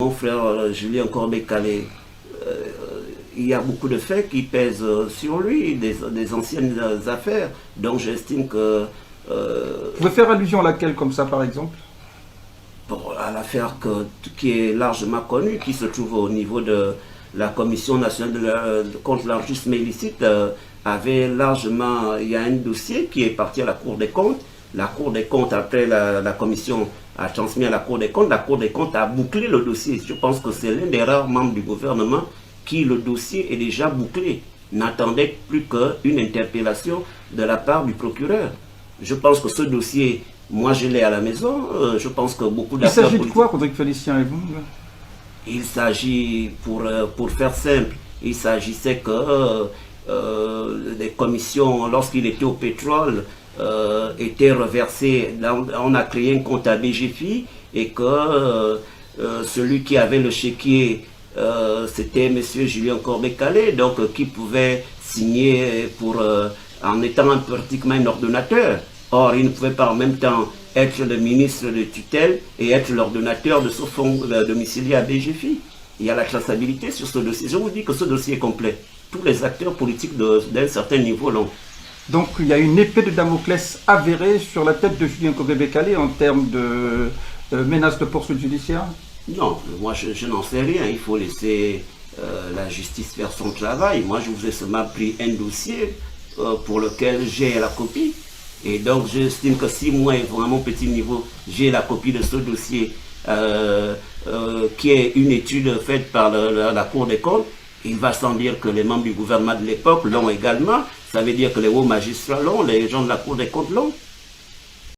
Mon frère Julien Corbet-Calais, il y a beaucoup de faits qui pèsent sur lui, des anciennes affaires. Donc j'estime que... Vous pouvez faire allusion à laquelle comme ça par exemple? À l'affaire qui est largement connue, qui se trouve au niveau de la Commission nationale contre l'enrichissement illicite, avait largement... Il y a un dossier qui est parti à la Cour des comptes. La Cour des comptes, après la Commission a transmis à la Cour des comptes a bouclé le dossier. Je pense que c'est l'un des rares membres du gouvernement qui, le dossier est déjà bouclé, n'attendait plus qu'une interpellation de la part du procureur. Je pense que ce dossier... Moi, je l'ai à la maison. Je pense que beaucoup d'acteurs... Il s'agit de quoi, Rodrigue Félicien et vous? Il s'agit, pour faire simple, il s'agissait que des commissions, lorsqu'il était au pétrole, étaient reversées. On a créé un compte à BGFI et que celui qui avait le chéquier, c'était M. Julien Corbet-Calais, donc qui pouvait signer en étant pratiquement un ordonnateur. Or, il ne pouvait pas en même temps être le ministre de tutelle et être l'ordonnateur de ce fonds domicilié à BGFI. Il y a la traçabilité sur ce dossier. Je vous dis que ce dossier est complet. Tous les acteurs politiques d'un certain niveau l'ont. Donc il y a une épée de Damoclès avérée sur la tête de Julien Corbet-Calais en termes de menaces de poursuite judiciaire? Non, moi je n'en sais rien. Il faut laisser la justice faire son travail. Moi je vous ai seulement pris un dossier pour lequel j'ai la copie. Et donc, j'estime que si moi, à mon petit niveau, j'ai la copie de ce dossier, qui est une étude faite par la Cour des comptes, il va sans dire que les membres du gouvernement de l'époque l'ont également. Ça veut dire que les hauts magistrats l'ont, les gens de la Cour des comptes l'ont.